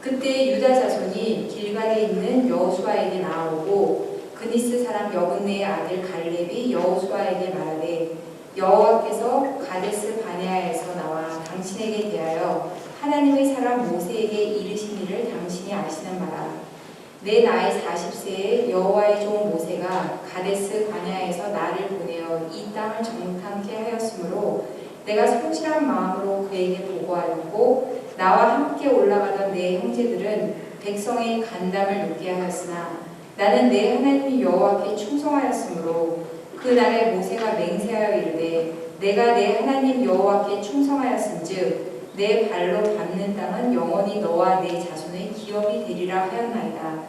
그때 유다 자손이 길갈에 있는 여호수아에게 나아오고 그니스 사람 여분네의 아들 갈렙이 여호수아에게 말하되 여호와께서 가데스 바네아에서 나와 당신에게 대하여 하나님의 사람 모세에게 이르신 일을 당신이 아시는 바라. 내 나이 40세에 여호와의 종 모세가 가데스 바네아에서 나를 보내어 이 땅을 정탐케 하였으므로 내가 성실한 마음으로 그에게 보고하였고 나와 함께 올라가던 내 형제들은 백성의 간담을 느끼게 하였으나 나는 내 하나님 여호와께 충성하였으므로 그 날에 모세가 맹세하여 이르되 내가 내 하나님 여호와께 충성하였은즉 내 발로 밟는 땅은 영원히 너와 내 자손의 기업이 되리라 하였나이다.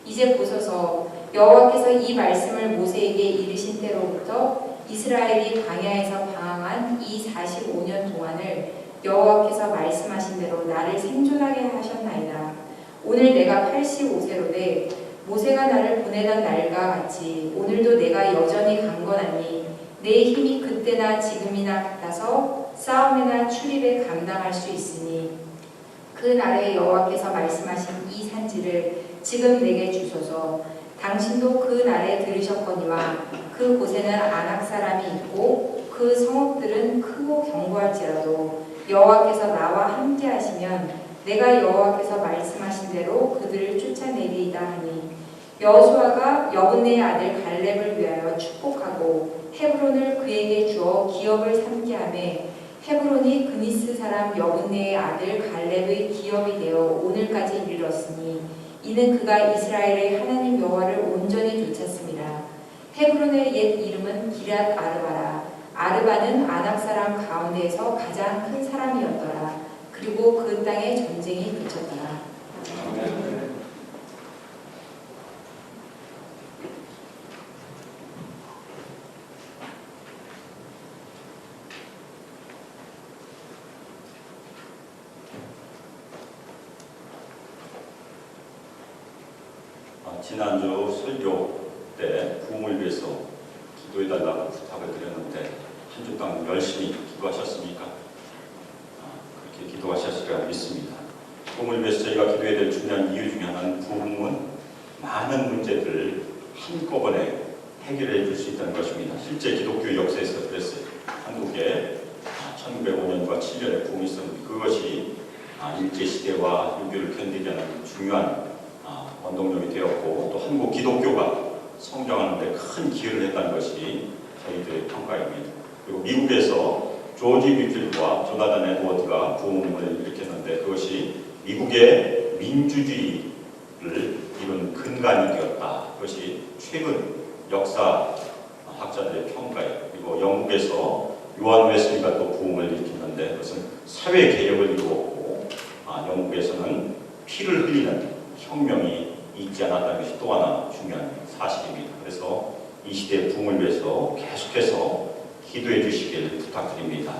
이제 보소서 여호와께서 이 말씀을 모세에게 이르신 때로부터 이스라엘이 광야에서 방황한 이 45년 동안을 여호와께서 말씀하신 대로 나를 생존하게 하셨나이다. 오늘 내가 85세로되 모세가 나를 보내던 날과 같이 오늘도 내가 여전히 강건하니 내 힘이 그때나 지금이나 같아서 싸움이나 출입에 감당할 수 있으니 그 날에 여호와께서 말씀하신 이 산지를 지금 내게 주소서. 당신도 그 날에 들으셨거니와 그 곳에는 아낙 사람이 있고 그 성읍들은 크고 견고할지라도 여호와께서 나와 함께 하시면 내가 여호와께서 말씀하신 대로 그들을 쫓아내리이다 하니 여호수아가 여분네의 아들 갈렙을 위하여 축복하고 헤브론을 그에게 주어 기업을 삼게 하며 헤브론이 그니스 사람 여분네의 아들 갈렙의 기업이 되어 오늘까지 이르렀으니 이는 그가 이스라엘의 하나님 여호와를 온전히 좇았습니다. 헤브론의 옛 이름은 기럇 아르바라. 아르바는 아낙 사람 가운데에서 가장 큰 사람이었더라. 그리고 그 땅에 전쟁이 그쳤더라. 지난주 설교 때 부흥을 위해서 기도해달라고 부탁을 드렸는데 한 주 동안 열심히 기도하셨습니까? 그렇게 기도하셨으리라 믿습니다. 부흥을 위해서 저희가 기도해야 될 중요한 이유 중에 하나는 부흥은 많은 문제들을 한꺼번에 해결해 줄 수 있다는 것입니다. 실제 기독교 역사에서 그랬어요. 한국에 1905년과 7년에 부흥이 있었는데 그것이 일제시대와 유교를 견디지 않는 중요한 원동력이 되었고 또 한국 기독교가 성장하는 데 큰 기여를 했다는 것이 저희들의 평가입니다. 그리고 미국에서 조지 뮤필과 조나단 에드워드가 부흥을 일으켰는데 그것이 미국의 민주주의를 이룬 근간이 되었다. 그것이 최근 역사학자들의 평가예요. 그리고 영국에서 요한 웨슬리가 또 부흥을 일으켰는데 그것은 사회 개혁을 이루었고 영국에서는 피를 흘리는 혁명이 있지 않았다는 것이 또 하나 중요한 사실입니다. 그래서 이 시대의 부흥을 위해서 계속해서 기도해 주시길 부탁드립니다.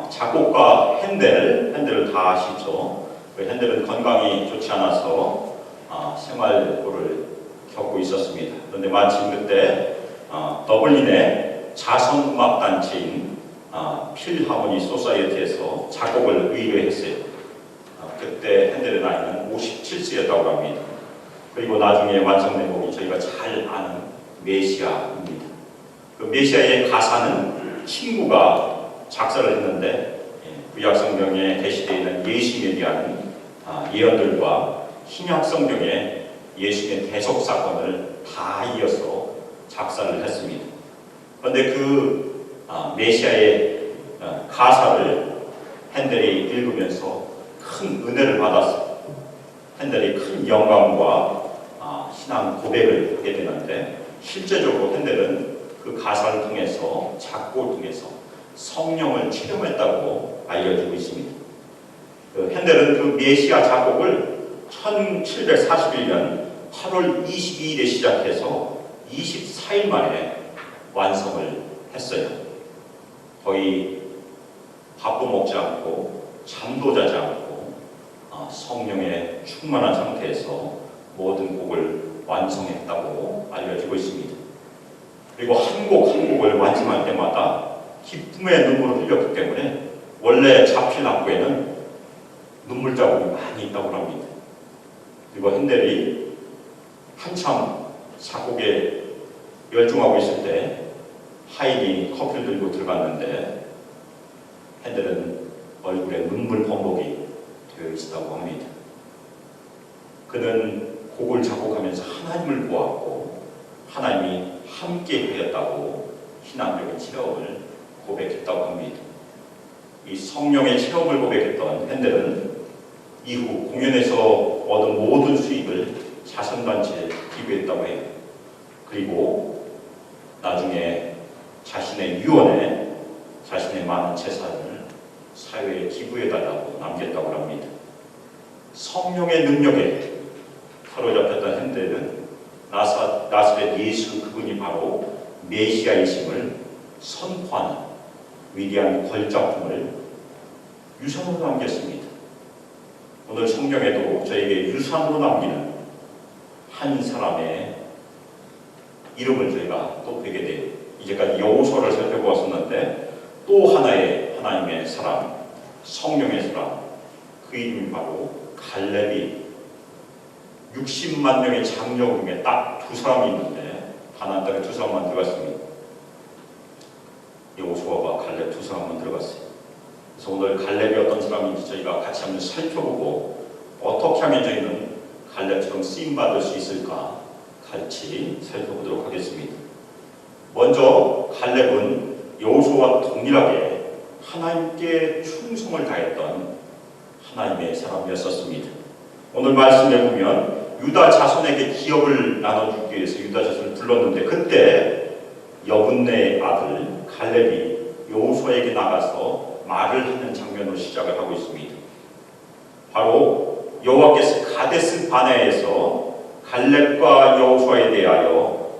작곡가 핸델을 다 아시죠? 그 핸델은 건강이 좋지 않아서 생활고를 겪고 있었습니다. 그런데 마침 그때 더블린의 자선음악단체인 필하모니 소사이어티에서 작곡을 의뢰했어요. 그때 핸델의 나이는 57세였다고 합니다. 그리고 나중에 완성된 곡이 저희가 잘 아는 메시아입니다. 그 메시아의 가사는 친구가 작사를 했는데 구약성경에 계시되어 있는 예수님에 대한 예언들과 신약성경의 예수님의 대속 사건을 다 이어서 작사를 했습니다. 그런데 그 메시아의 가사를 핸델이 읽으면서 큰 은혜를 받았어요. 핸델이 큰 영감과 신앙 고백을 하게 되는데 실제적으로 핸델은 그 가사를 통해서 작곡을 통해서 성령을 체험했다고 알려지고 있습니다. 핸델은 그 메시아 작곡을 1741년 8월 22일에 시작해서 24일 만에 완성을 했어요. 거의 밥도 먹지 않고 잠도 자지 않고 성령에 충만한 상태에서 모든 곡을 완성했다고 알려지고 있습니다. 그리고 한 곡 한 곡을 완성할 때마다 기쁨의 눈물을 흘렸기 때문에 원래 자필 악보에는 눈물 자국이 많이 있다고 합니다. 그리고 핸델이 한참 작곡에 열중하고 있을 때 하인이 커피를 들고 들어갔는데 핸델은 얼굴에 눈물 범벅이 되어 있었다고 합니다. 그는 곡을 작곡하면서 하나님을 보았고 하나님이 함께 하였다고 신앙적인 체험을 고백했다고 합니다. 이 성령의 체험을 고백했던 핸델은 이후 공연에서 얻은 모든 수익을 자선단체에 기부했다고 해요. 그리고 나중에 자신의 유언에 자신의 많은 재산을 사회에 기부해달라고 남겼다고 합니다. 성령의 능력에 사로잡혔던 핸델은 나사렛 예수 그분이 바로 메시아이심을 선포하는 위대한 걸작품을 유산으로 남겼습니다. 오늘 성경에도 저에게 유산으로 남기는 한 사람의 이름을 저희가 또 뵈게 돼요. 이제까지 여호수아를 살펴보았었는데 또 하나의 하나님의 사람, 성령의 사람, 그 이름이 바로 갈렙이 60만 명의 장정 중에 딱 두 사람이 있는데 가나안 땅에 두 사람만 들어갔습니다. 여호수아와 갈렙 두 사람만 들어갔어요. 그래서 오늘 갈렙이 어떤 사람인지 저희가 같이 한번 살펴보고 어떻게 하면 저희는 갈렙처럼 쓰임받을 수 있을까 같이 살펴보도록 하겠습니다. 먼저 갈렙은 여호수아와 동일하게 하나님께 충성을 다했던 하나님의 사람이었습니다. 오늘 말씀에 보면 유다 자손에게 기업을 나눠주기 위해서 유다 자손을 불렀는데 그때 여분네의 아들 갈렙이 여호수아에게 나가서 말을 하는 장면으로 시작을 하고 있습니다. 바로 여호와께서 가데스 바네아에서 갈렙과 여호수아에 대하여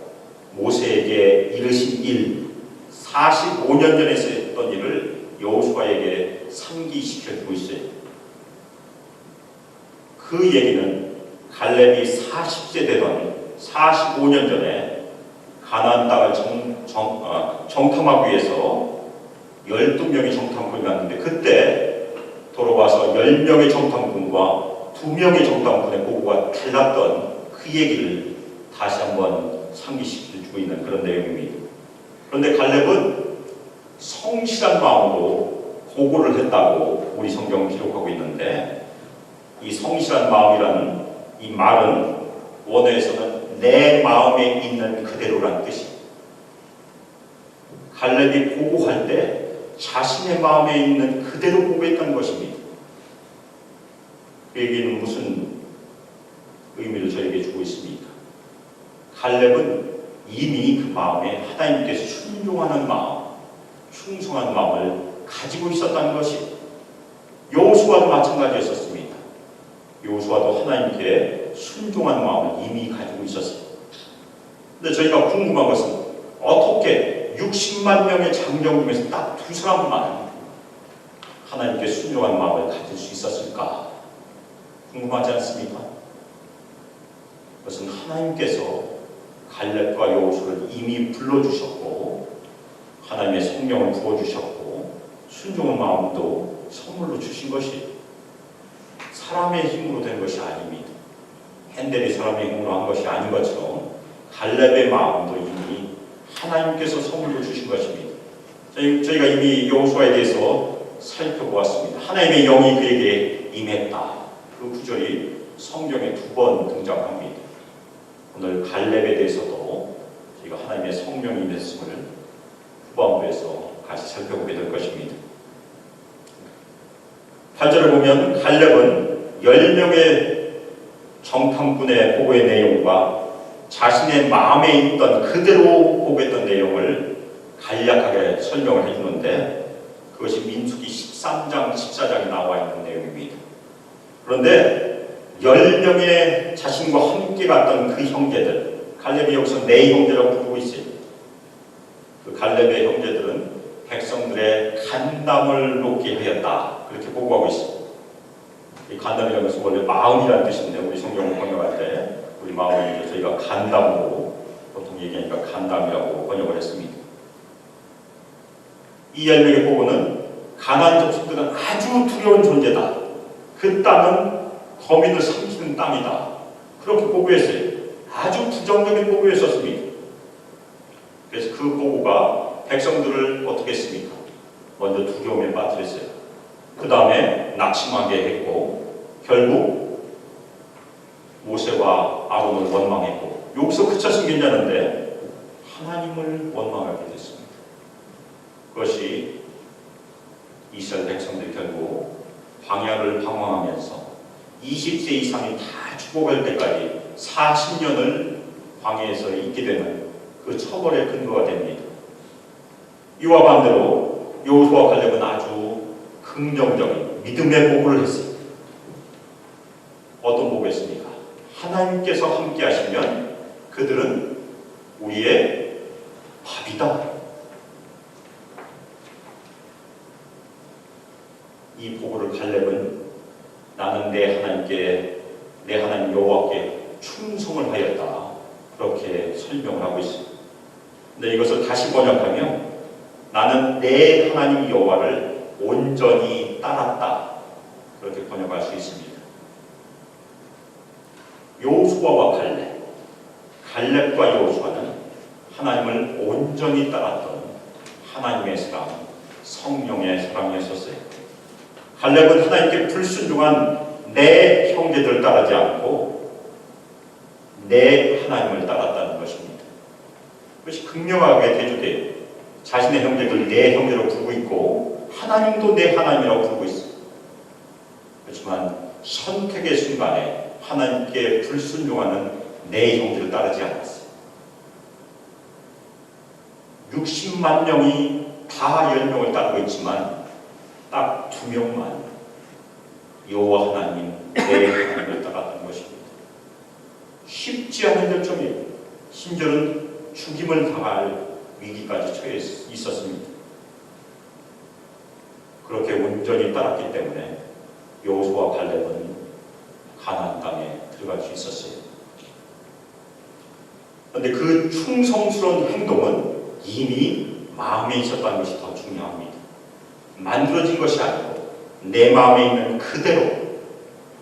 모세에게 이르신 일 45년 전에 했던 일을 여호수아에게 상기시켜주고 있어요. 그 얘기는 갈렙이 40세 되던 45년 전에 가나안 땅을 정탐하기 위해서 12명의 정탐꾼이 왔는데 그때 돌아와서 10명의 정탐꾼과 2명의 정탐꾼의 보고가 달랐던 그 얘기를 다시 한번 상기시켜주고 있는 그런 내용입니다. 그런데 갈렙은 성실한 마음으로 보고를 했다고 우리 성경은 기록하고 있는데 이 성실한 마음이라는 이 말은 원어에서는 내 마음에 있는 그대로라는 뜻이에요. 갈렙이 보고할 때 자신의 마음에 있는 그대로 보고했다는 것입니다. 그 얘기는 무슨 의미를 저에게 주고 있습니까? 갈렙은 이미 그 마음에 하나님께서 순종하는 마음, 충성한 마음을 가지고 있었다는 것이 여호수아도 마찬가지였었습니다. 여호수아도 하나님께 순종한 마음을 이미 가지고 있었어요. 근데 저희가 궁금한 것은 어떻게 60만 명의 장정 중에서 딱 두 사람만 하나님께 순종한 마음을 가질 수 있었을까? 궁금하지 않습니까? 그것은 하나님께서 갈렙과 여호수아를 이미 불러주셨고 하나님의 성령을 부어주셨고 순종의 마음도 선물로 주신 것이 사람의 힘으로 된 것이 아닙니다. 핸델이 사람의 힘으로 한 것이 아닌 것처럼 갈렙의 마음도 이미 하나님께서 선물로 주신 것입니다. 저희가 이미 여호수아에 대해서 살펴보았습니다. 하나님의 영이 그에게 임했다. 그 구절이 성경에 2번 등장합니다. 오늘 갈렙에 대해서도 저희가 하나님의 성령이 임했음을 후반부에서 같이 살펴보게 될 것입니다. 8절을 보면 갈렙은 10명의 정탐꾼의 보고의 내용과 자신의 마음에 있던 그대로 보고했던 내용을 간략하게 설명을 해주는데 그것이 민수기 13장, 14장에 나와 있는 내용입니다. 그런데 10명의 자신과 함께 갔던 그 형제들, 갈렙이 여기서 네 형제라고 부르고 있어요. 그 갈렙의 형제들은 백성들의 간담을 높게 하였다. 그렇게 보고하고 있습니다. 이 간담이라는 것은 원래 마음이라는 뜻인데 우리 성경을 번역할 때 우리 마음을 이제 저희가 간담으로 보통 얘기하니까 간담이라고 번역을 했습니다. 이 10명의 보고는 가나안 족속들은 아주 두려운 존재다. 그 땅은 거민을 삼키는 땅이다. 그렇게 보고했어요. 아주 부정적인 보고였었습니다. 그래서 그 보고가 백성들을 어떻게 했습니까? 먼저 두려움에 빠뜨렸어요. 그 다음에 낙심하게 했고 결국 모세와 아론을 원망했고 여기서 그쳤으면 괜찮은데 하나님을 원망하게 됐습니다. 그것이 이스라엘 백성들이 결국 광야를 방황하면서 20세 이상이 다 죽어갈 때까지 40년을 광야에서 있게 되는 그 처벌의 근거가 됩니다. 이와 반대로 여호수아와 갈렙은 아주 긍정적인 믿음의 보고를 했습니다. 어떤 보고했습니까? 하나님께서 함께 하시면 그들은 우리의 밥이다. 이 보고를 갈렙은 나는 내 하나님께, 내 하나님 여호와께 충성을 하였다. 그렇게 설명을 하고 있습니다. 근데 이것을 다시 번역하면 나는 내 하나님 여호와를 온전히 따랐다. 그렇게 번역할 수 있습니다. 여호수아와 갈렙과 여호수아는 하나님을 온전히 따랐던 하나님의 사랑, 성령의 사랑이었었어요. 갈렙은 하나님께 불순종한 내 형제들을 따르지 않고 내 하나님을 따랐다는 것입니다. 그것이 극명하게 대조돼요. 자신의 형제를 내 형제로 부르고 있고 하나님도 내 하나님이라고 부르고 있어요. 그렇지만 선택의 순간에 하나님께 불순종하는 내 형제를 따르지 않았어요. 60만 명이 다 10명을 따르고 있지만 딱 2명만 여호와 하나님, 내 하나님을 따랐던 것입니다. 쉽지 않은 결정이에요. 심지어는 죽임을 당할 위기까지 처해 있었습니다. 그렇게 온전히 따랐기 때문에 여호수아와 갈렙은 가나안 땅에 들어갈 수 있었어요. 그런데 그 충성스러운 행동은 이미 마음에 있었다는 것이 더 중요합니다. 만들어진 것이 아니고 내 마음에 있는 그대로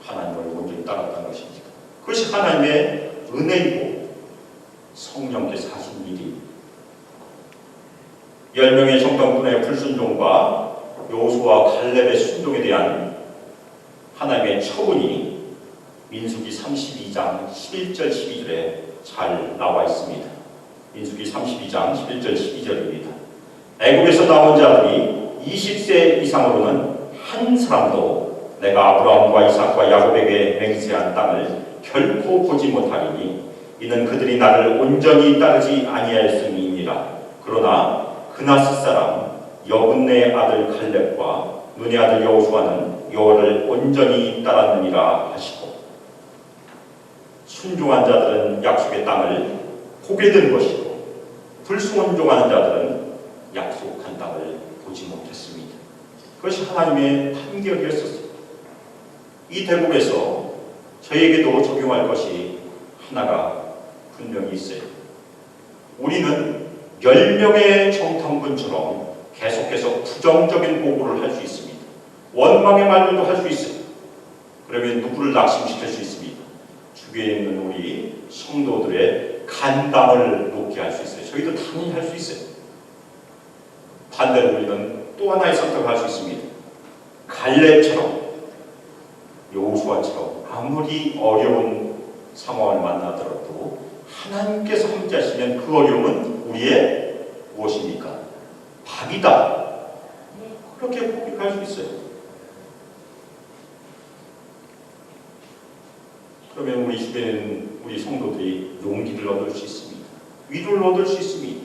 하나님을 온전히 따랐다는 것입니다. 그것이 하나님의 은혜이고 성령께서 하신 일입니다. 10명의 정탐꾼의 불순종과 여호수아와 갈렙의 순종에 대한 하나님의 처분이 민수기 32장 11절 12절에 잘 나와 있습니다. 민수기 32장 11절 12절입니다. 애굽에서 나온 자들이 20세 이상으로는 한 사람도 내가 아브라함과 이삭과 야곱에게 맹세한 땅을 결코 보지 못하리니 이는 그들이 나를 온전히 따르지 아니하였음이니라. 그러나 그나스 사람 여분네 아들 갈렙과 눈의 아들 여호수아는 여호와를 온전히 따랐느니라 하시고 순종한 자들은 약속의 땅을 보게 된 것이고 불순종하는 자들은 약속한 땅을 보지 못했습니다. 그것이 하나님의 판결이었었습니다. 이 대목에서 저에게도 적용할 것이 하나가 분명히 있어요. 우리는 10명의 정탐꾼처럼 계속해서 부정적인 보고를 할 수 있습니다. 원망의 말들도 할 수 있어요. 그러면 누구를 낙심시킬 수 있습니다. 주위에 있는 우리 성도들의 간담을 높게 할 수 있어요. 저희도 당연히 할 수 있어요. 반대로 우리는 또 하나의 선택을 할 수 있습니다. 갈렙처럼 여호수아처럼 아무리 어려운 상황을 만나더라도 하나님께서 함께 하시면 그 어려움은 우리의 무엇입니까? 밥이다. 그렇게 고백할 수 있어요. 그러면 우리 주변에는 우리 성도들이 용기를 얻을 수 있습니다. 위로를 얻을 수 있습니다.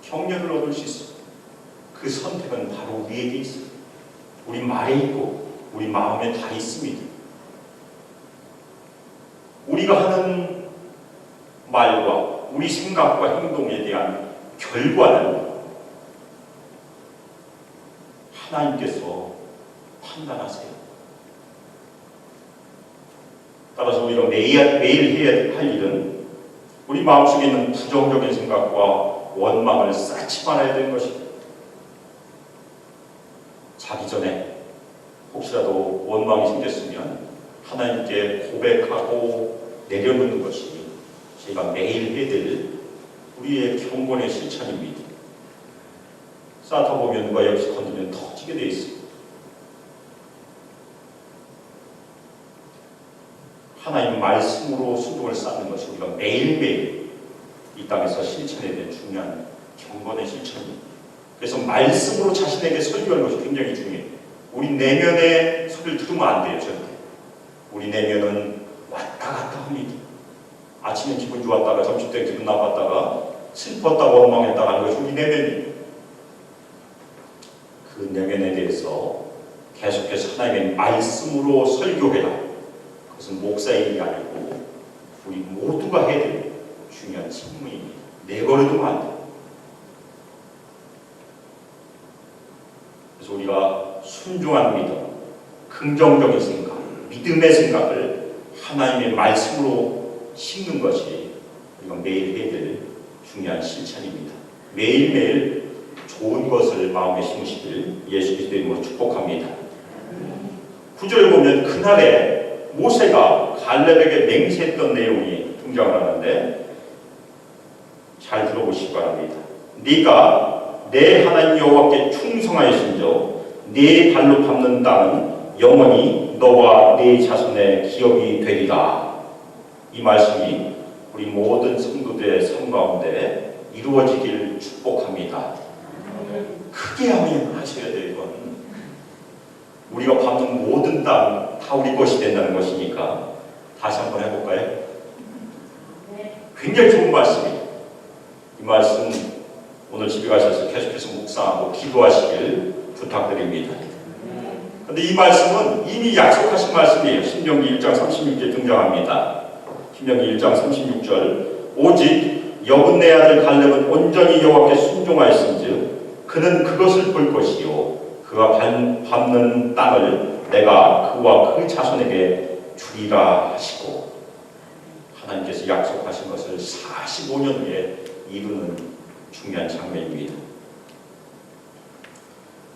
격려를 얻을 수 있습니다. 그 선택은 바로 우리에게 있어요. 우리 말에 있고 우리 마음에 다 있습니다. 우리가 하는 말과 우리 생각과 행동에 대한 결과는 하나님께서 판단하세요. 따라서 우리가 매일 해야 할 일은 우리 마음속에 있는 부정적인 생각과 원망을 쌓지 말아야 되는 것입니다. 자기 전에 혹시라도 원망이 생겼으면 하나님께 고백하고 내려놓는 것이 저희가 매일 해야 될 우리의 경건의 실천입니다. 쌓다 보면 누가 옆에서 건드리면 터지게 돼 있습니다. 하나님 말씀으로 순종을 쌓는 것이 우리가 매일매일 이 땅에서 실천해야 될 중요한 경건의 실천입니다. 그래서 말씀으로 자신에게 설교하는 것이 굉장히 중요해요. 우리 내면의 소리를 들으면 안 돼요. 절대. 우리 내면은 왔다 갔다 합니다. 아침에 기분 좋았다가 점심때 기분 나빴다가 슬펐다가 원망했다가 하는 것이 우리 내면이에요. 그 내면에 대해서 계속해서 하나님의 말씀으로 설교해라. 그것은 목사의 일이 아니고 우리 모두가 해야 될 중요한 직무입니다. 내버려두면 안 돼요. 그래서 우리가 순종한 믿음, 긍정적인 생각, 믿음의 생각을 하나님의 말씀으로 심는 것이 우리가 매일 해야 될 중요한 실천입니다. 매일매일 좋은 것을 마음에 심으시길 예수 그리스도의 이름으로 축복합니다. 9절에 보면 그날에 모세가 갈렙에게 맹세했던 내용이 등장을 하는데 잘 들어보시기 바랍니다. 네가 내 하나님 여호와께 충성하였은즉 네 발로 밟는 땅은 영원히 너와 네 자손의 기업이 되리라. 이 말씀이 우리 모든 성도들의 삶 가운데 이루어지길 축복합니다. 크게 하셔야 돼요. 이건 우리가 밟는 모든 땅 다 우리 것이 된다는 것이니까 다시 한번 해볼까요? 굉장히 좋은 말씀이에요. 이 말씀 오늘 집에 가셔서 계속해서 묵상하고 기도하시길 부탁드립니다. 그런데 이 말씀은 이미 약속하신 말씀이에요. 신명기 1장 36절에 등장합니다. 신명기 1장 36절 오직 여분네 아들 갈렙은 온전히 여호와께 순종하였은즉 그는 그것을 볼 것이요 그가 밟는 땅을 내가 그와 그 자손에게 주리라 하시고 하나님께서 약속하신 것을 45년 후에 이루는 중요한 장면입니다.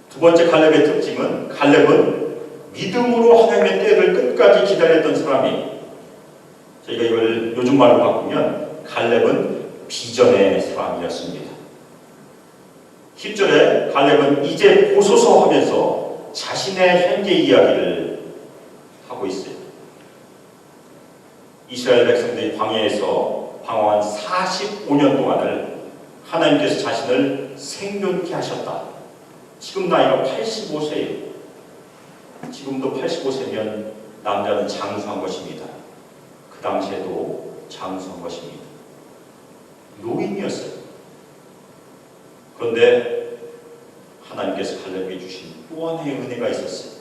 두 번째 갈렙의 특징은 갈렙은 믿음으로 하나님의 때를 끝까지 기다렸던 사람이 저희가 이걸 요즘 말로 바꾸면 갈렙은 비전의 사람이었습니다. 10절에 갈렙은 이제 보소서 하면서 자신의 현재 이야기를 하고 있어요. 이스라엘 백성들이 광야에서 방황한 45년 동안을 하나님께서 자신을 생존케 하셨다. 지금 나이가 85세예요. 지금도 85세면 남자는 장수한 것입니다. 그 당시에도 장수한 것입니다. 노인이었어요. 그런데 하나님께서 갈렙에게 주신 또 하나의 은혜가 있었어요.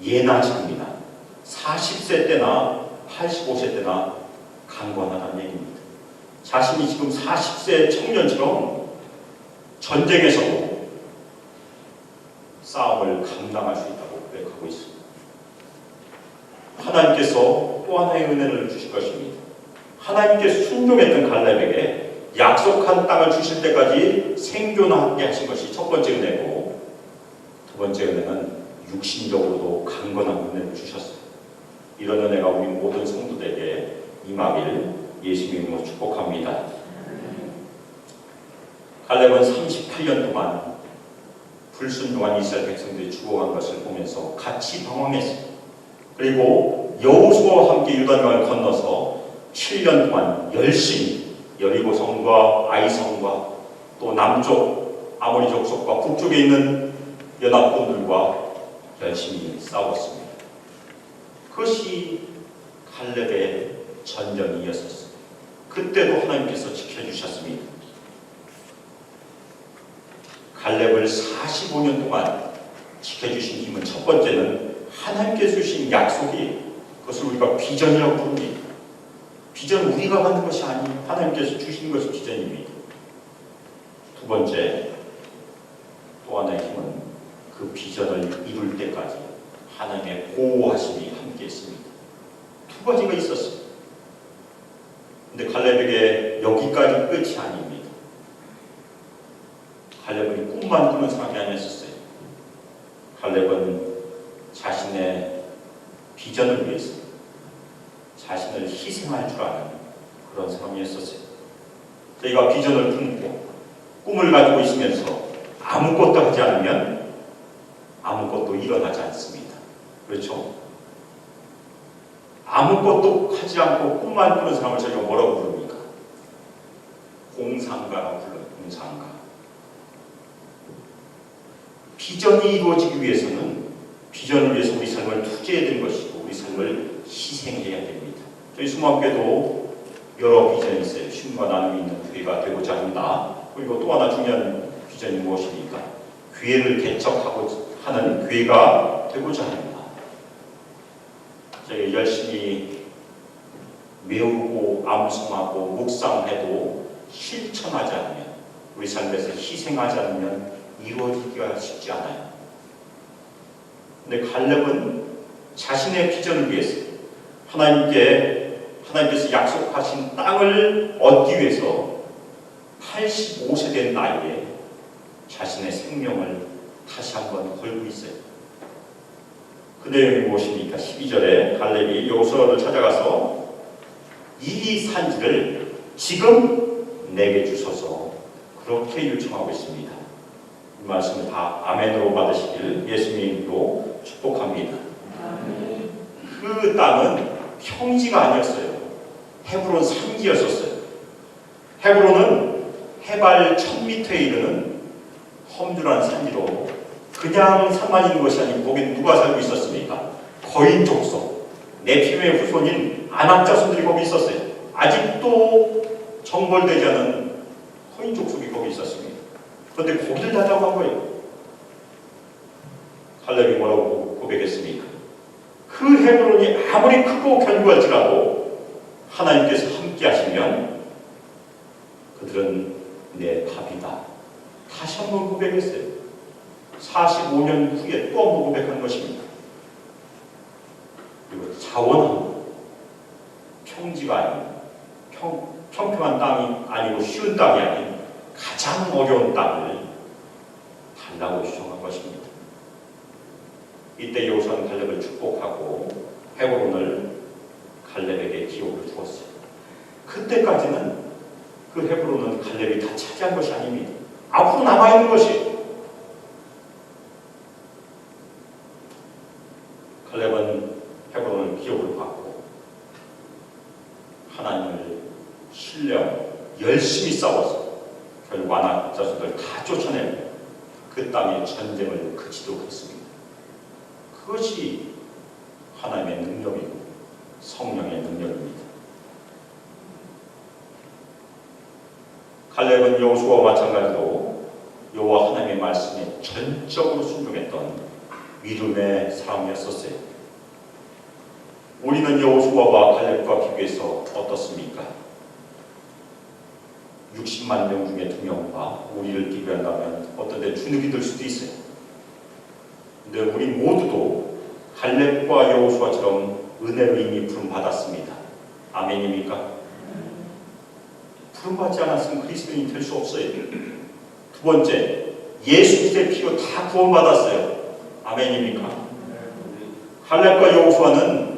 예나십니다. 40세 때나 85세 때나 강건하다는 얘기입니다. 자신이 지금 40세 청년처럼 전쟁에서도 싸움을 감당할 수 있다고 고백하고 있습니다. 하나님께서 또 하나의 은혜를 주실 것입니다. 하나님께 순종했던 갈렙에게 약속한 땅을 주실 때까지 생존하게 하신 것이 첫 번째 은혜고, 두 번째 은혜는 육신적으로도 강건한 은혜를 주셨어요. 이런 은혜가 우리 모든 성도들에게 임하기를 예수님의 이름으로 축복합니다. 갈렙은 38년 동안 불순종한 이스라엘 백성들이 죽어간 것을 보면서 같이 방황했어요. 그리고 여호수아와 함께 요단강을 건너서 7년 동안 열심히 여리고성과 아이성과 또 남쪽 아모리 족속과 북쪽에 있는 연합군들과 열심히 싸웠습니다. 그것이 갈렙의 전쟁이었었어요. 그때도 하나님께서 지켜주셨습니다. 갈렙을 45년 동안 지켜주신 힘은 첫 번째는 하나님께서 주신 약속이, 그것을 우리가 비전이라고 부릅니다. 비전은 우리가 만든 것이 아니에요. 하나님께서 주신 것이 비전입니다. 두 번째, 또 하나의 힘은 그 비전을 이룰 때까지 하나님의 보호하심이 함께 있습니다. 두 가지가 있었어요. 근데 갈렙에게 여기까지 끝이 아닙니다. 갈렙은 꿈만 꾸는 사람이 아니었어요. 갈렙은 자신의 비전을 위해서 자신을 희생할 줄 아는 그런 사람이었었어요. 저희가 비전을 품고 꿈을 가지고 있으면서 아무것도 하지 않으면 아무것도 일어나지 않습니다. 그렇죠? 아무것도 하지 않고 꿈만 꾸는 사람을 저희가 뭐라고 부릅니까? 공상가라고 불러요. 공상가. 비전이 이루어지기 위해서는 비전을 위해서 우리 삶을 투자해야 되는 것이고 우리 삶을 희생해야 됩니다. 저희 수목교회도 여러 비전이 있어요. 쉼과 나눔이 있는 교회가 되고자 합니다. 그리고 또 하나 중요한 비전이 무엇입니까? 교회를 개척하고 하는 교회가 되고자 합니다. 저희 열심히 외우고 암송하고 묵상해도 실천하지 않으면 우리 삶에서 희생하지 않으면 이루어지기가 쉽지 않아요. 근데 갈렙은 자신의 비전을 위해서 하나님께서 약속하신 땅을 얻기 위해서 85세 된 나이에 자신의 생명을 다시 한번 걸고 있어요. 그 내용이 무엇입니까? 12절에 갈렙이 여호수아를 찾아가서 이 산지를 지금 내게 주소서 그렇게 요청하고 있습니다. 이 말씀을 다 아멘으로 받으시길 예수님의 이름으로 축복합니다. 그 땅은 평지가 아니었어요. 헤브론 산지였었어요. 헤브론은 해발 1000m에 이르는 험준한 산지로 그냥 산만 있는 것이 아니고 거기 누가 살고 있었습니까? 거인 족속, 네피림의 후손인 아낙 자손들이 거기 있었어요. 아직도 정벌되지 않은 거인 족속이 거기 있었습니다. 그런데 거기를 달라고 한 거예요. 갈렙이 뭐라고 고백했습니까? 그 헤브론이 아무리 크고 견고할지라도 하나님께서 함께 하시면 그들은 내 밥이다. 다시 한번 고백했어요. 45년 후에 또 한번 고백한 것입니다. 그리고 자원하고 평지가 아닌 평평한 땅이 아니고 쉬운 땅이 아닌 가장 어려운 땅을 달라고 주장한 것입니다. 이때 여호수아는 갈렙을 축복하고 헤브론을 갈렙에게 기업을 주었어요. 그때까지는 그 헤브론은 갈렙이 다 차지한 것이 아닙니다. 앞으로 남아있는 것이 갈렙은 헤브론을 기업을 받고 하나님을 신뢰하고 열심히 싸워서 결국 아낙 자손들 다 쫓아내고 그 땅에 전쟁을 그치도록 했습니다. 그것이 하나님의 능력이고 성령의 능력입니다. 갈렙은 여호수아와 마찬가지로 여호와 하나님의 말씀에 전적으로 순종했던 믿음의 사람이었었어요. 우리는 여호수아와 갈렙과 비교해서 어떻습니까? 60만 명 중에 2명과 우리를 비교한다면 어떤 데 주눅이 들 수도 있어요. 근데 우리 모두도 갈렙과 여호수아처럼 은혜로 이미 부름받았습니다. 아멘입니까? 부름받지 않았으면 그리스도인이 될 수 없어요. 두 번째, 예수 그리스도의 피로 다 구원받았어요. 아멘입니까? 갈렙과 여호수아는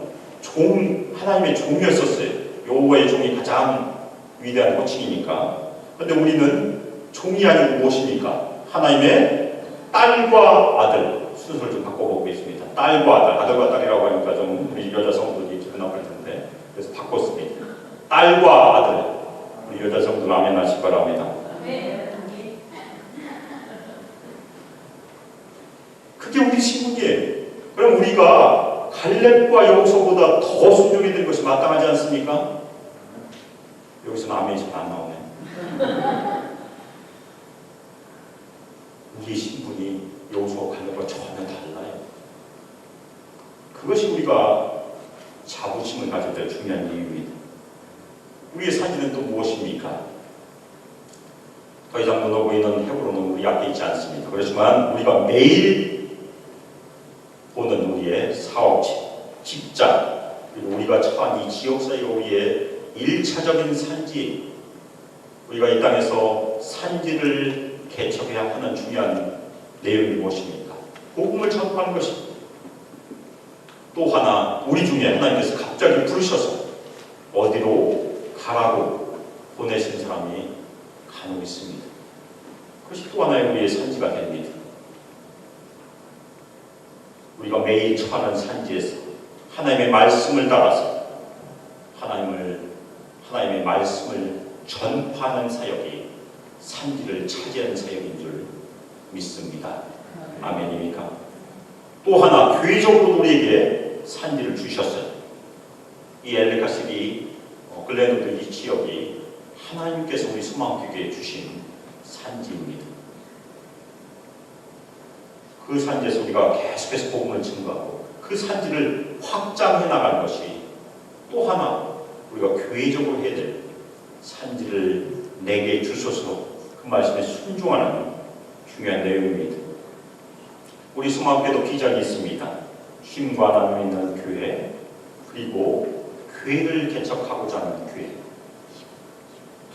하나님의 종이었었어요. 여호와의 종이 가장 위대한 호칭이니까. 그런데 우리는 종이 아니고 무엇입니까? 하나님의 딸과 아들. 순서를 좀 바꿔보고 있습니다. 딸과 아들, 아들과 딸이라고 하니까 좀 우리 여자 성도들이 기분 나쁠 텐데 그래서 바꿨습니다. 딸과 아들. 우리 여자 성도 아멘 하시기 바랍니다. 그게 우리 신분이에요. 그럼 우리가 갈렙과 여호수아보다 더 순종이 된 것이 마땅하지 않습니까? 여기서는 아멘이 잘 안 나오네. 우리 신분이 여호수아 갈렙과 전혀 달라요. 그것이 우리가 자부심을 가질 때 중요한 이유입니다. 우리의 사진은 또 무엇입니까? 더 이상 무너고 있는 헤브론은 우리 앞에 있지 않습니다. 그렇지만 우리가 매일 보는 우리의 사업체, 직장, 그리고 우리가 처한 이 지역사회가 우리의 1차적인 산지, 우리가 이 땅에서 산지를 개척해야 하는 중요한 내용이 무엇입니까? 복음을 전파하는 것입니다. 또 하나, 우리 중에 하나님께서 갑자기 부르셔서 어디로 가라고 보내신 사람이 간혹 있습니다. 그것이 또 하나의 우리의 선지가 됩니다. 우리가 매일 처하는 산지에서 하나님의 말씀을 따라서 하나님의 말씀을 전파하는 사역이 산지를 차지하는 사역인 줄 믿습니다. 아멘입니까? 또 하나 교회적으로 우리에게 산지를 주셨어요. 이 엘리카시리 글렌우드 이 지역이 하나님께서 우리 소망교회에 주신 산지입니다. 그 산지에서 우리가 계속해서 복음을 증거하고 그 산지를 확장해 나가는 것이 또 하나 우리가 교회적으로 해야 될 산지를 내게 주소서 그 말씀에 순종하는 중요한 내용입니다. 우리 소망교회도 비전이 있습니다. 힘과 나눔 있는 교회, 그리고 교회를 개척하고자 하는 교회.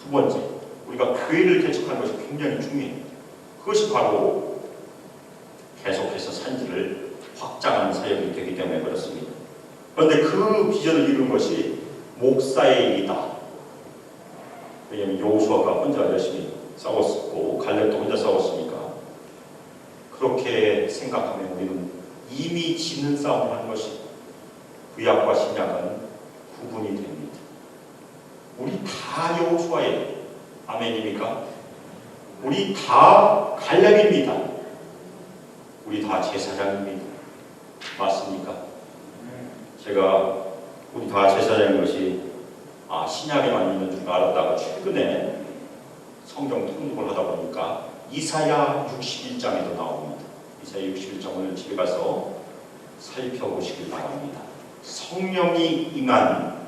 두 번째, 우리가 교회를 개척하는 것이 굉장히 중요해요. 그것이 바로 계속해서 산지를 확장하는 사역이 되기 때문에 그렇습니다. 그런데 그 비전을 이룬 것이 목사의 일이다. 왜냐하면 여호수아가 혼자 열심히 싸웠고 갈렙도 혼자 싸웠으니까 그렇게 생각하면 우리는 이미 지는 싸움을 하는 것이 구약과 신약은 구분이 됩니다. 우리 다 여호수아예요. 아멘입니까? 우리 다 갈렙입니다. 우리 다 제사장입니다. 맞습니까? 제가 우리 다 제사장인 것이 신약에만 있는 줄 알았다가 최근에 성경 통독을 하다 보니까 이사야 61장에도 나옵니다. 이사야 61장을 집에 가서 살펴보시길 바랍니다. 성령이 임한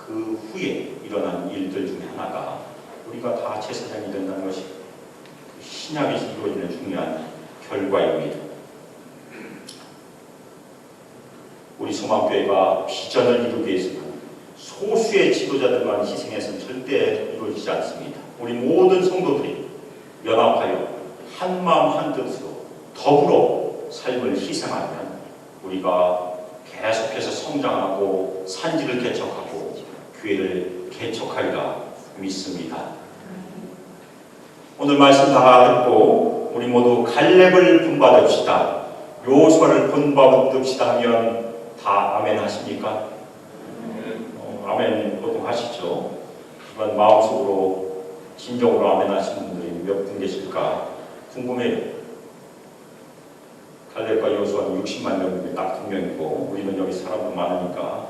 그 후에 일어난 일들 중에 하나가 우리가 다 제사장이 된다는 것이 신약에서 이루어지는 중요한 결과입니다. 우리 소망교회가 비전을 이루기 위해서는 소수의 지도자들만 희생해서는 절대 이루어지지 않습니다. 우리 모든 성도들이 연합하여 한마음 한뜻으로 더불어 삶을 희생하면 우리가 계속해서 성장하고 산지를 개척하고 교회를 개척하리라 믿습니다. 오늘 말씀 다 듣고 우리 모두 갈렙을 본받읍시다. 여호수아를 본받읍시다 하면 다 아멘 하십니까? 아멘 보통 하시죠. 하지만 마음속으로 진정으로 아멘 하시는 분들이 몇 분 계실까 궁금해요. 갈렙과 여호수아는 60만 명인데 딱 2명이고 우리는 여기 사람도 많으니까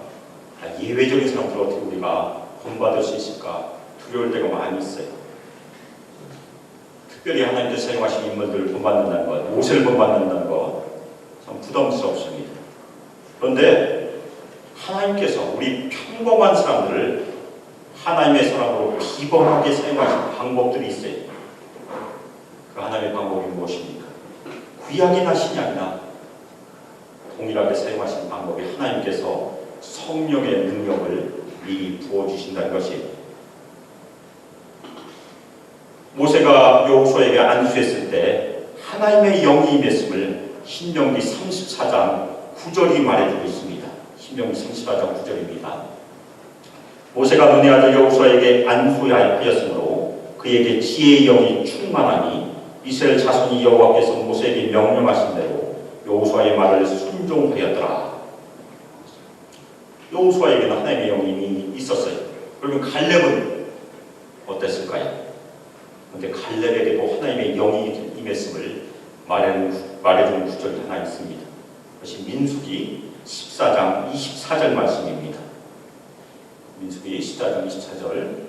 예외적인 사람들 어떻게 우리가 본받을 수 있을까 두려울 때가 많이 있어요. 특별히 하나님께서 사용하신 인물들을 본받는다는 것, 모세를 본받는다는 것 참 부담스럽습니다. 그런데 하나님께서 우리 평범한 사람들을 하나님의 사람으로 비범하게 사용하신 방법들이 있어요. 그 하나님의 방법이 무엇입니까? 구약이나 신약이나 동일하게 사용하신 방법이 하나님께서 성령의 능력을 미리 부어주신다는 것이에요. 모세가 여호수아에게 안수했을 때 하나님의 영이 임했음을 신명기 34장 9절이 말해주고 있습니다. 신명기 34장 9절입니다. 모세가 눈의 아들 여호수아에게 안수하였으므로 그에게 지혜의 영이 충만하니 이스라엘 자손이 여호와께서 모세에게 명령하신 대로 여호수아의 말을 순종하였더라. 여호수아에게는 하나님의 영이 이미 있었어요. 그러면 갈렙은 어땠을까요? 그런데 갈렙에게도 하나님의 영이 임했음을 말해주는 구절이 하나 있습니다. 그것이 민수기 14장 24절 말씀입니다. 민수기 14장 24절.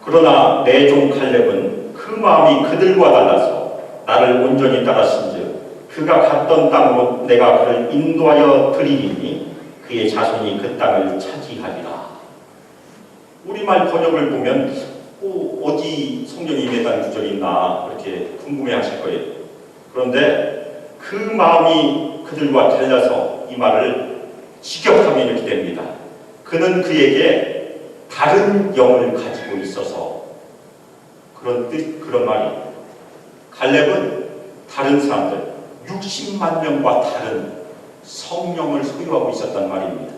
그러나 내 종 갈렙은 그 마음이 그들과 달라서 나를 온전히 따랐은즉 그가 갔던 땅으로 내가 그를 인도하여 드리리니 그의 자손이 그 땅을 차지하리라. 우리말 번역을 보면 어디 성경이 임했다는 구절이 있나 그렇게 궁금해하실 거예요. 그런데 그 마음이 그들과 달라서 이 말을 직역하면 이렇게 됩니다. 그는 그에게 다른 영을 가지고 있어서 그런 말이 갈렙은 다른 사람들 60만 명과 다른 성령을 소유하고 있었단 말입니다.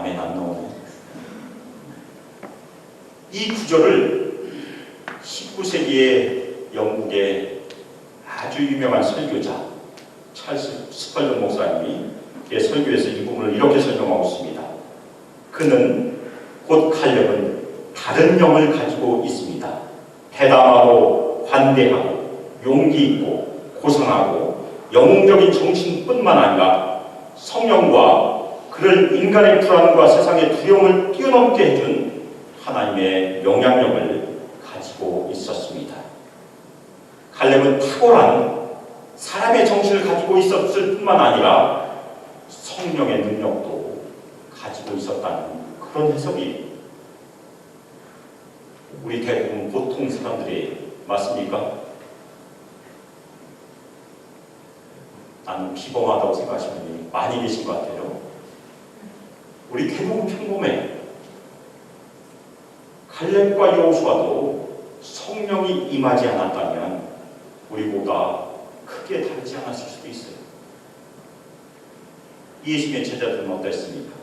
아멘 안 나오네. 이 구절을 19세기의 영국의 아주 유명한 설교자 찰스 스펄전 목사님이 설교에서 이 부분을 이렇게 설명하고 있습니다. 그는 곧 칼렙은 다른 영을 가지고 있습니다. 대담하고 관대하고 용기 있고 고상하고 영웅적인 정신뿐만 아니라 성령과 그를 인간의 불안과 세상의 두려움을 뛰어넘게 해준 하나님의 영향력을 가지고 있었습니다. 칼렙은 탁월한 사람의 정신을 가지고 있었을 뿐만 아니라 성령의 능력도 가지고 있었다는 그런 해석이 우리 대부분 보통 사람들이 맞습니까? 나는 비범하다고 생각하시는 분이 많이 계신 것 같아요. 우리 대부분 평범해. 칼렙과 여호수아도 성령이 임하지 않았다면 우리보다 크게 다르지 않았을 수도 있어요. 예수님의 제자들은 어땠습니까?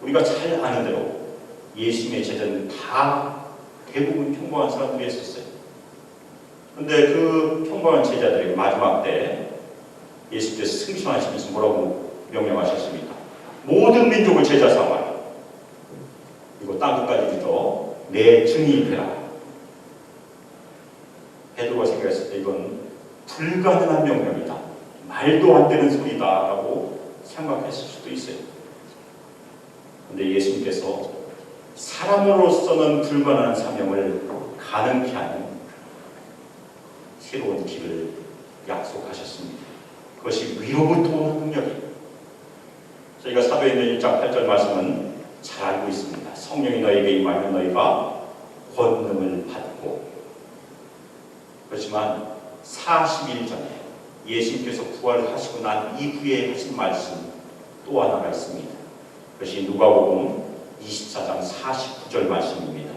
우리가 잘 아는 대로 예수님의 제자들은 다 대부분 평범한 사람들이었어요. 그런데 그 평범한 제자들이 마지막 때 예수께서 승천하시면서 뭐라고 명령하셨습니까? 모든 민족을 제자 삼아라. 그리고 땅끝까지 믿어 내 증인이 되라. 베드로가 생각했을 때 이건 불가능한 명령이다. 말도 안 되는 소리다라고 생각했을 수도 있어요. 그런데 예수님께서 사람으로서는 불가능한 사명을 가능케 하는 새로운 길을 약속하셨습니다. 그것이 위로부터 오는 능력이에요. 저희가 사도행전 1장 8절 말씀은 잘 알고 있습니다. 성령이 너에게 임하면 너희가 권능을 받고. 그렇지만 40일 전에 예수님께서 부활하시고 난 이후에 하신 말씀 또 하나가 있습니다. 그것이 누가복음 24장 49절 말씀입니다.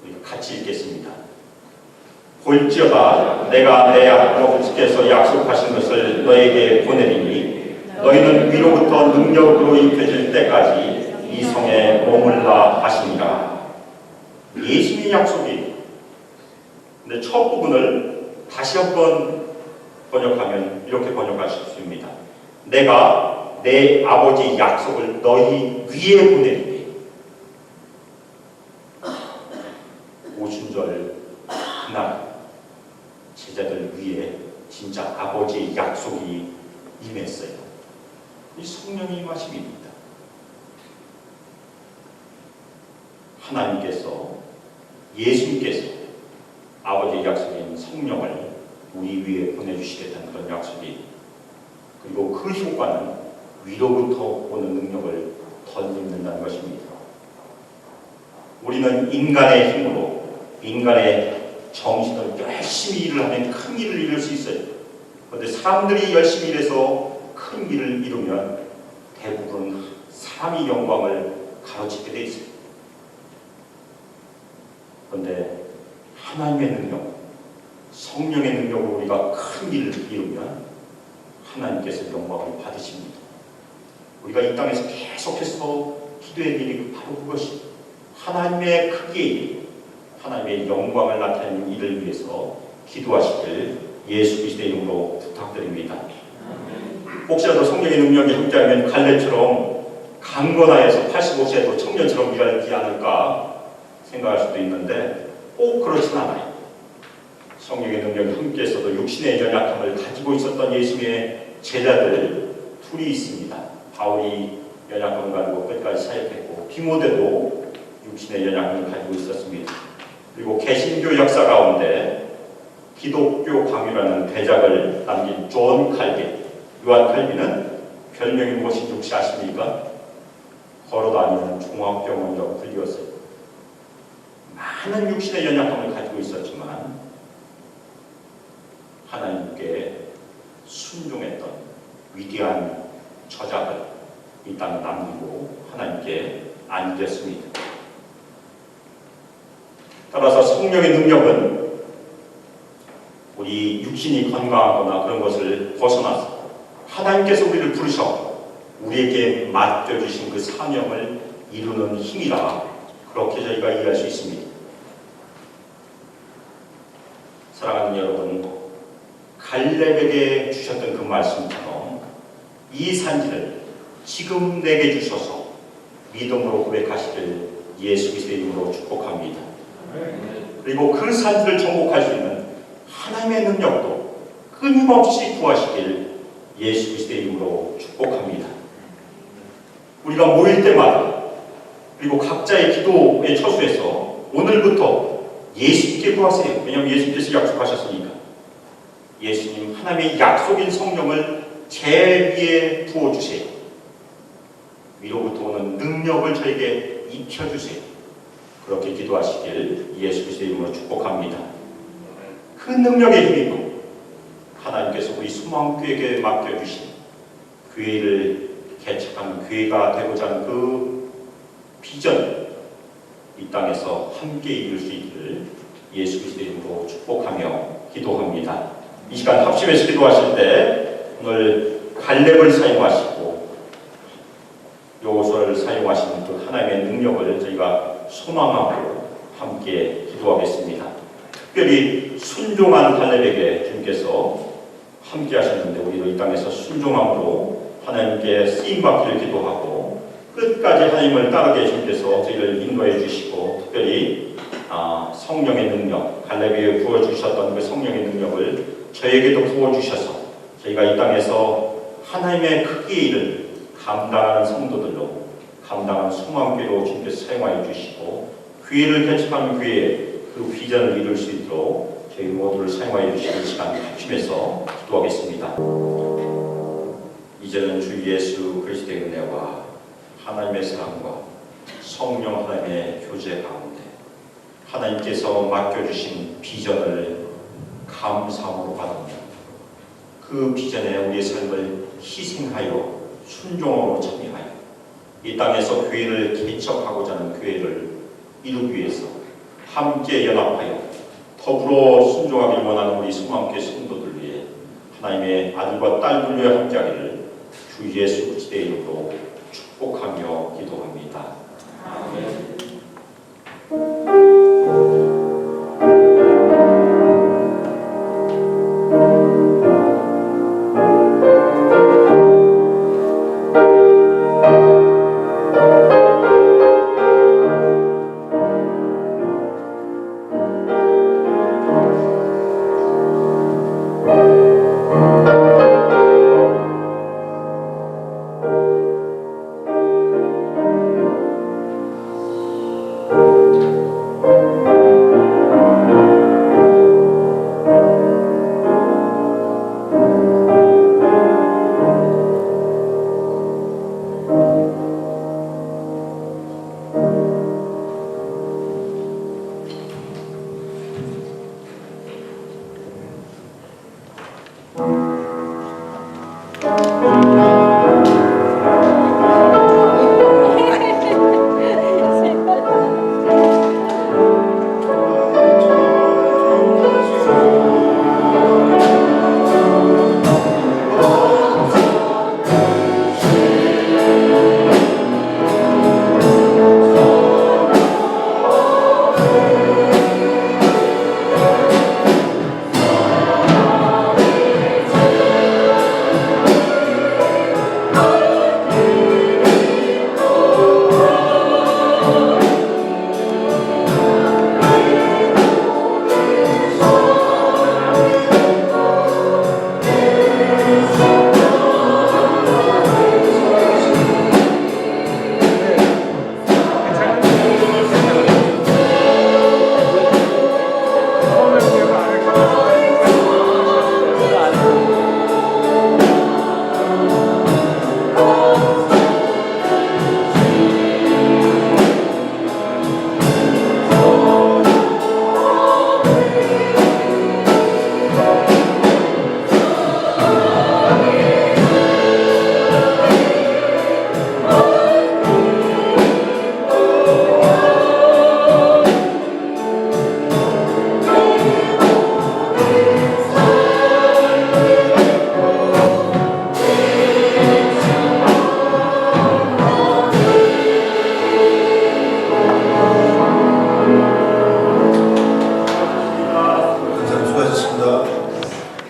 우리 같이 읽겠습니다. 볼지어다 내가 내 아버지께서 약속하신 것을 너에게 보내리니 너희는 위로부터 능력으로 입혀질 때까지 이 성에 머물라 하시니라. 예수님의 약속이. 근데 첫 부분을 다시 한번 번역하면 이렇게 번역할 수 있습니다. 내가 내 아버지 약속을 너희 위에 보내리니. 오순절 그날 제자들 위에 진짜 아버지의 약속이 임했어요. 이 성령의 임하심입니다. 하나님께서 예수님께서 아버지의 약속인 성령을 우리 위에 보내주시겠다는 그런 약속이, 그리고 그 효과는 위로부터 오는 능력을 덧입는다는 것입니다. 우리는 인간의 힘으로 인간의 정신으로 열심히 일을 하면 큰 일을 이룰 수 있어요. 그런데 사람들이 열심히 일해서 큰 일을 이루면 대부분 사람이 영광을 가로짓게 돼 있어요. 그런데 하나님의 능력, 성령의 능력으로 우리가 큰 일을 이루면 하나님께서 영광을 받으십니다. 우리가 이 땅에서 계속해서 기도해야 되는 바로 그것이 하나님의 크기의 일, 하나님의 영광을 나타내는 일을 위해서 기도하시길 예수 그리스도의 이름으로 부탁드립니다. 혹시라도 성령의 능력이 함께하면 갈렙처럼 강건하여서 85세도 청년처럼 일하지 않을까 생각할 수도 있는데 꼭 그렇진 않아요. 성령의 능력이 함께했어도 육신의 연약함을 가지고 있었던 예수님의 제자들 둘이 있습니다. 바울이 연약함을 가지고 끝까지 사역했고 디모데도 육신의 연약함을 가지고 있었습니다. 그리고 개신교 역사 가운데 기독교 강요라는 대작을 남긴 존 칼빈, 요한 칼빈은 별명이 무엇인지 혹시 아십니까? 걸어다니는 종합병원이라고 불리웠어요. 많은 육신의 연약함을 가지고 있었지만 하나님께 순종했던 위대한 저작을 이 땅에 남기고 하나님께 안겼습니다. 따라서 성령의 능력은 우리 육신이 건강하거나 그런 것을 벗어나서 하나님께서 우리를 부르셨고 우리에게 맡겨주신 그 사명을 이루는 힘이라 그렇게 저희가 이해할 수 있습니다. 사랑하는 여러분, 갈렙에게 주셨던 그 말씀처럼 이 산지를 지금 내게 주셔서 믿음으로 고백하시길 예수 그리스도의 이름으로 축복합니다. 그리고 그 산지를 정복할 수 있는 하나님의 능력도 끊임없이 구하시길 예수 그리스도의 이름으로 축복합니다. 우리가 모일 때마다 그리고 각자의 기도의 처소에서 오늘부터 예수님께 구하세요. 왜냐하면 예수님께서 약속하셨으니까. 예수님 하나님의 약속인 성령을 제 위에 부어주세요. 위로부터 오는 능력을 저에게 입혀주세요. 그렇게 기도하시길 예수 그리스도의 이름으로 축복합니다. 그 능력의 힘입로 하나님께서 우리 소망교회에게 맡겨주신 교회를 개척하는 교회가 되고자 하는 그 비전 이 땅에서 함께 이룰 수 있기를 예수 그리스도의 이름으로 축복하며 기도합니다. 이 시간 합심해서 기도하실 때 오늘 갈렙을 사용하시고 여호수아를 사용하시는 그 하나님의 능력을 저희가 소망하고 함께 기도하겠습니다. 특별히 순종한 갈렙에게 주님께서 함께 하셨는데 우리도 이 땅에서 순종함으로 하나님께 쓰임받기를 기도하고 끝까지 하나님을 따르게 주님께서 저희를 인도해 주시고 특별히 성령의 능력, 갈렙에 부어주셨던 그 성령의 능력을 저에게도 부어주셔서 저희가 이 땅에서 하나님의 크기의 일을 감당하는 성도들로 감당하는 소망교회로 주님께서 사용하여 주시고 교회를 개척하는 교회의 그 비전을 이룰 수 있도록 저희 모두를 사용하여 주시는 시간 합심해서 기도하겠습니다. 이제는 주 예수 그리스도의 은혜와 하나님의 사랑과 성령 하나님의 교제 가운데 하나님께서 맡겨주신 비전을 감사함으로 받으며 그 비전에 우리의 삶을 희생하여 순종으로 참여하여 이 땅에서 교회를 개척하고자 하는 교회를 이루기 위해서 함께 연합하여 더불어 순종하기를 원하는 우리 소망교회 성도들 위해 하나님의 아들과 딸 분류에 함께하기를 주 예수 그리스도의 이름으로 축복하며 기도합니다. 아멘.